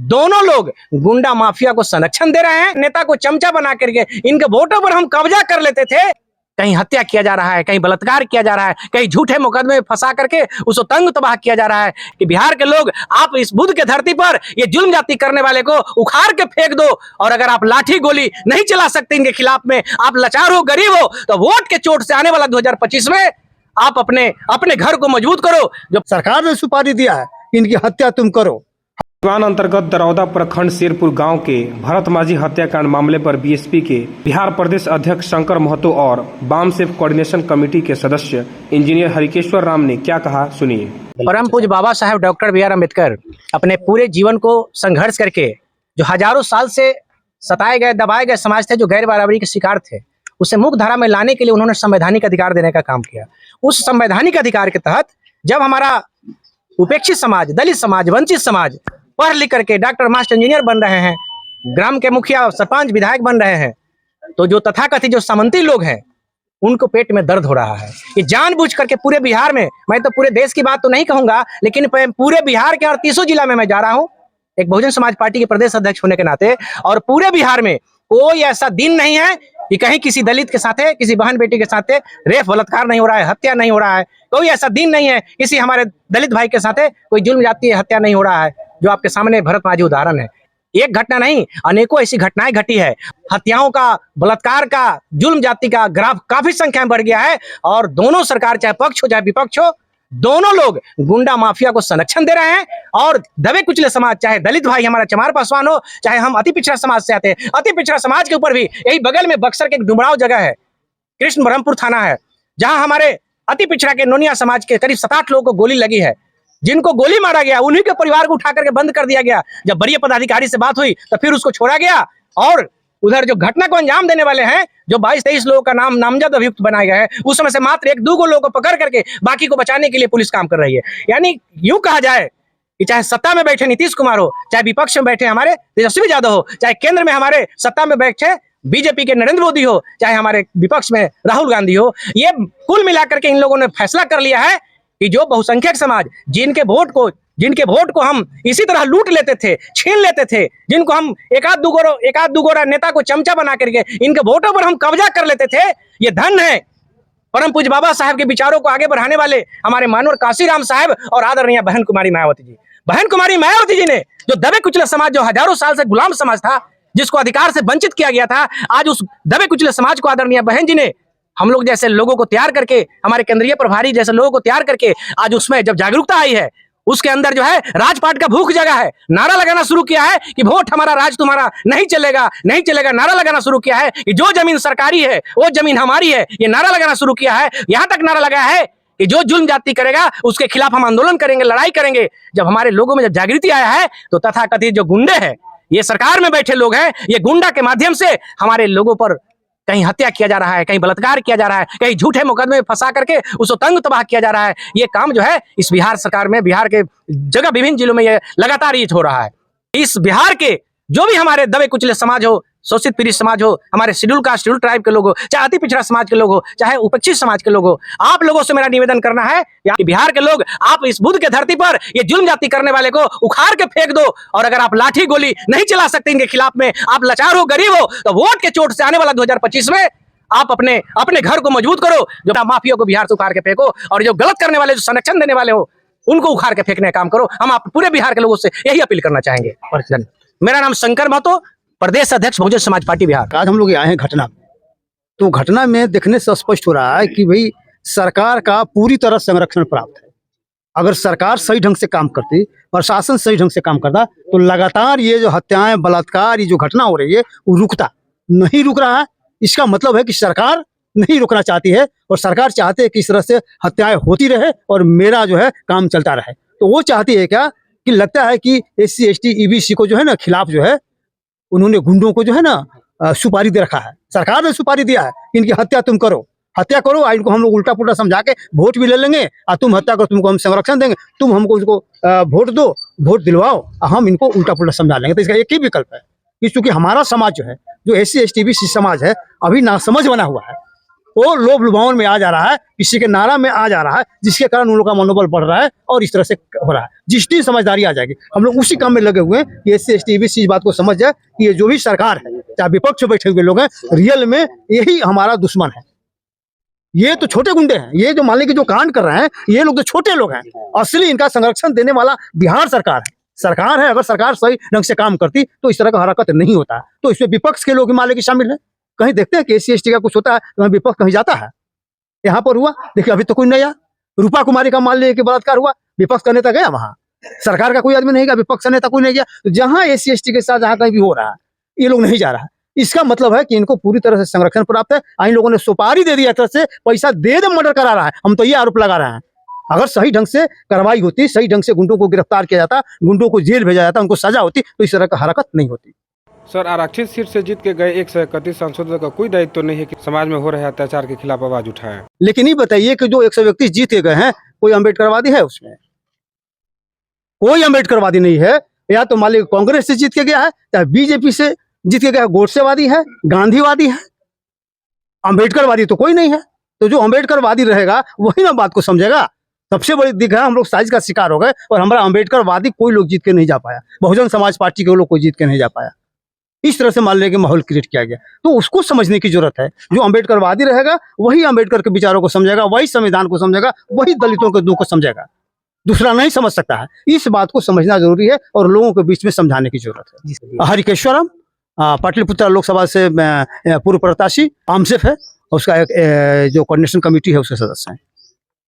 दोनों लोग गुंडा माफिया को संरक्षण दे रहे हैं, नेता को चमचा बना करके इनके वोटों पर हम कब्जा कर लेते थे। कहीं हत्या किया जा रहा है, कहीं बलात्कार किया जा रहा है, कहीं झूठे मुकदमे में फंसा करके उसको तंग तबाह किया जा रहा है कि बिहार के लोग आप इस बुद्ध के धरती पर ये जुल्म जाति करने वाले को उखाड़ के फेंक दो, और अगर आप लाठी गोली नहीं चला सकते इनके खिलाफ में, आप लाचार हो, गरीब हो, तो वोट के चोट से आने वाला 2025 में आप अपने घर को मजबूत करो। जो सरकार ने सुपारी दिया है इनकी हत्या तुम करो। सिवान अंतर्गत दरौदा प्रखंड शेरपुर गांव के भरत माझी हत्याकांड मामले पर बीएसपी के बिहार प्रदेश अध्यक्ष शंकर महतो और बाम सेफ कोऑर्डिनेशन कमेटी के सदस्य इंजीनियर हरिकेश्वर राम ने क्या कहा, सुनिए। परम पूज्य Baba Saheb doctor B are Ambedkar अपने पूरे जीवन को संघर्ष करके जो हजारों साल से सताए गए, दबाए गए समाज थे, जो गैर बराबरी के शिकार थे, उसे मुक्त धारा में लाने के लिए उन्होंने संवैधानिक अधिकार देने का काम किया। उस संवैधानिक अधिकार के तहत जब हमारा उपेक्षित समाज, दलित समाज, वंचित समाज पढ़ लिख करके डॉक्टर, मास्टर, इंजीनियर बन रहे हैं, ग्राम के मुखिया, सरपंच, विधायक बन रहे हैं, तो जो तथाकथित जो सामंती लोग हैं उनको पेट में दर्द हो रहा है। ये जानबूझ करके पूरे बिहार में, मैं तो पूरे देश की बात तो नहीं कहूंगा, लेकिन पूरे बिहार के 38 जिला में मैं जा रहा हूं एक बहुजन समाज पार्टी के प्रदेश अध्यक्ष होने के नाते, और पूरे बिहार में कोई ऐसा दिन नहीं है कि कहीं किसी दलित के साथ, किसी बहन बेटी के साथ रेप, बलात्कार नहीं हो रहा है, हत्या नहीं हो रहा है। कोई ऐसा दिन नहीं है किसी हमारे दलित भाई के साथ कोई जुल्म जाती है, हत्या नहीं हो रहा है, जो आपके सामने भरत माझी उदाहरण है। एक घटना नहीं, अनेकों ऐसी घटनाएं घटी है। हत्याओं का, बलात्कार का, जुल्म जाति का ग्राफ काफी संख्या में बढ़ गया है, और दोनों सरकार, चाहे पक्ष हो चाहे विपक्ष हो, दोनों लोग गुंडा माफिया को संरक्षण दे रहे हैं। और दबे कुचले समाज, चाहे दलित भाई हमारा चमार पासवान हो, चाहे हम अति पिछड़ा समाज से आते हैं, अति पिछड़ा समाज के ऊपर भी यही बगल में बक्सर के एक डुमराव जगह है, कृष्ण ब्रह्मपुर थाना है, जहां हमारे अति पिछड़ा के नोनिया समाज के करीब 7-8 लोगों को गोली लगी है। जिनको गोली मारा गया उन्हीं के परिवार को उठा करके बंद कर दिया गया। जब बड़े पदाधिकारी से बात हुई तो फिर उसको छोड़ा गया, और उधर जो घटना को अंजाम देने वाले हैं, जो 22-23 लोगों का नाम नामजद अभियुक्त बनाया गया है, उस समय से मात्र 1-2 लोगों को पकड़ करके बाकी को बचाने के लिए पुलिस काम कर रही है। यानी यूं कहा जाए कि चाहे सत्ता में बैठे नीतीश कुमार हो, चाहे विपक्ष में बैठे हमारे तेजस्वी यादव हो, चाहे केंद्र में हमारे सत्ता में बैठे बीजेपी के नरेंद्र मोदी हो, चाहे हमारे विपक्ष में राहुल गांधी हो, ये कुल मिलाकर के इन लोगों ने फैसला कर लिया है कि जो बहुसंख्यक समाज, जिनके वोट को हम इसी तरह लूट लेते थे, छीन लेते थे, जिनको हम एक आध दो गोरा नेता को चमचा बना करके इनके वोटों पर हम कब्जा कर लेते थे, ये धन है परम पूज्य बाबा साहब के विचारों को आगे बढ़ाने वाले हमारे मानवर काशीराम साहब और आदरणीय बहन कुमारी मायावती जी। बहन कुमारी मायावती जी ने जो दबे कुचले समाज, जो हजारों साल से गुलाम समाज था, जिसको अधिकार से वंचित किया गया था, आज उस दबे कुचले समाज को आदरणीय बहन जी ने हम लोग जैसे लोगों को तैयार करके, हमारे केंद्रीय प्रभारी जैसे लोगों को तैयार करके, आज उसमें जब जागरूकता आई है, उसके अंदर जो है राजपाट का भूख जगा है, नारा लगाना शुरू किया है कि वोट हमारा, राज तुम्हारा, नहीं चलेगा, नहीं चलेगा, नारा लगाना शुरू किया है कि जो जमीन सरकारी है वो जमीन हमारी है, ये नारा लगाना शुरू किया है। यहां तक नारा लगाया है कि जो जुल्म जाति करेगा उसके खिलाफ हम आंदोलन करेंगे, लड़ाई करेंगे। जब हमारे लोगों में जब जागृति आया है, तो तथाकथित जो गुंडे हैं, ये सरकार में बैठे लोग हैं, ये गुंडा के माध्यम से हमारे लोगों पर कहीं हत्या किया जा रहा है, कहीं बलात्कार किया जा रहा है, कहीं झूठे मुकदमे में फंसा करके उसको तंग तबाह किया जा रहा है। ये काम जो है इस बिहार सरकार में, बिहार के जगह विभिन्न जिलों में ये लगातार ये हो रहा है। इस बिहार के जो भी हमारे दबे कुचले समाज हो, शोषित पीड़ित समाज हो, हमारे शेड्यूल कास्ट, शेड्यूल ट्राइब के लोग हो, चाहे अति पिछड़ा समाज के लोग हो, चाहे उपेक्षित समाज के लोग हो, आप लोगों से मेरा निवेदन करना है कि बिहार के लोग आप इस बुद्ध के धरती पर ये जुल्म जाति करने वाले को उखाड़ के फेंक दो, और अगर आप लाठी गोली नहीं चला सकते इनके खिलाफ में, आप लाचार हो, गरीब हो, तो वोट के चोट से आने वाला 2025 में आप अपने घर को मजबूत करो। जो माफिया को बिहार से उखाड़ के फेंको, और जो गलत करने वाले, जो संरक्षण देने वाले हो, उनको उखाड़ के फेंकने का काम करो। हम आप पूरे बिहार के लोगों से यही अपील करना चाहेंगे। मेरा नाम शंकर महतो, प्रदेश अध्यक्ष बहुजन समाज पार्टी बिहार। आज हम लोग आए हैं घटना में, तो घटना में देखने से स्पष्ट हो रहा है कि भाई सरकार का पूरी तरह संरक्षण प्राप्त है। अगर सरकार सही ढंग से काम करती, प्रशासन सही ढंग से काम करता, तो लगातार ये जो हत्याएं, बलात्कार, ये जो घटना हो रही है वो रुकता नहीं, रुक रहा है। इसका मतलब है कि सरकार नहीं रुकना चाहती है, और सरकार चाहती है कि इस तरह से हत्याएं होती रहे और मेरा जो है काम चलता रहे। तो वो चाहती है क्या कि लगता है कि SC ST EBC को जो है ना खिलाफ जो है उन्होंने गुंडों को जो है ना सुपारी दे रखा है। सरकार ने सुपारी दिया है कि इनकी हत्या तुम करो, हत्या करो, इनको हम लोग उल्टा पुल्टा समझा के वोट भी ले लेंगे, और तुम हत्या करो, तुमको हम संरक्षण देंगे, तुम हमको उसको वोट दो, वोट दिलवाओ, और हम इनको उल्टा पुल्टा समझा लेंगे। तो इसका एक ही विकल्प है कि चूंकि हमारा समाज जो है, जो SC ST EBC समाज है, अभी नासमझ बना हुआ है, वो लोभ लुभावन में आ जा रहा है, किसी के नारा में आ जा रहा है, जिसके कारण उन लोगों का मनोबल बढ़ रहा है और इस तरह से हो रहा है। जिस दिन समझदारी आ जाएगी, हम लोग उसी काम में लगे हुए हैं कि SC ST इस बात को समझ जाए कि ये जो भी सरकार है, चाहे विपक्ष में बैठे हुए लोग हैं, रियल में यही हमारा दुश्मन है। ये तो छोटे गुंडे हैं, ये जो मान लीजिए जो कांड कर रहे हैं, ये लोग तो छोटे लोग हैं। असली इनका संरक्षण देने वाला बिहार सरकार है। अगर सरकार सही ढंग से काम करती तो इस तरह का हरकत नहीं होता। तो इसमें विपक्ष के लोग ही मान लीजिए शामिल है। कहीं देखते हैं कि SC ST का कुछ होता है तो विपक्ष कहीं जाता है? यहाँ पर हुआ, देखिए अभी तो कोई नहीं आया। रूपा कुमारी का मान लीजिए कि बलात्कार हुआ, विपक्ष का नेता गया वहां, सरकार का कोई आदमी नहीं गया, विपक्ष का नेता कोई नहीं गया। तो जहां SC ST के साथ जहां कहीं भी हो रहा है, ये लोग नहीं जा रहा है। इसका मतलब है कि इनको पूरी तरह से संरक्षण प्राप्त है। इन लोगों ने सुपारी दे दिया, तरह से पैसा दे मर्डर करा रहा है। हम तो ये आरोप लगा रहे हैं। अगर सही ढंग से कार्रवाई होती, सही ढंग से गुंडों को गिरफ्तार किया जाता, गुंडों को जेल भेजा जाता, उनको सजा होती, तो इस तरह का हरकत नहीं होती। सर, आरक्षित सीट से जीत के गए 131 सांसदों का कोई दायित्व तो नहीं है कि समाज में हो रहे अत्याचार के खिलाफ आवाज उठाएं। लेकिन ये बताइए कि जो 131 जीत के गए हैं, कोई अम्बेडकरवादी है उसमें? कोई अम्बेडकरवादी नहीं है। या तो मान लीजिए कांग्रेस से जीत के गया है, या BJP से जीत के गया, गोडसेवादी है, गांधीवादी है, अम्बेडकरवादी तो कोई नहीं है। तो जो अम्बेडकरवादी रहेगा वही ना बात को समझेगा। सबसे बड़ी दिक्कत है, हम लोग साइज का शिकार हो गए और हमारा अम्बेडकरवादी कोई लोग जीत के नहीं जा पाया। बहुजन समाज पार्टी के लोग कोई जीत के नहीं जा पाया। इस तरह से मान लेके माहौल क्रिएट किया गया। तो उसको समझने की जरूरत है। जो अम्बेडकरवादी रहेगा वही अम्बेडकर के विचारों को समझेगा, वही संविधान को समझेगा, वही दलितों के दुख को समझेगा। दूसरा नहीं समझ सकता है। इस बात को समझना जरूरी है और लोगों के बीच में समझाने की जरूरत है। हरिकेश्वरम पाटलिपुत्र लोकसभा से पूर्व प्रत्याशी आमसेफ है, उसका एक जो कोऑर्डिनेशन कमेटी है उसके सदस्य हैं।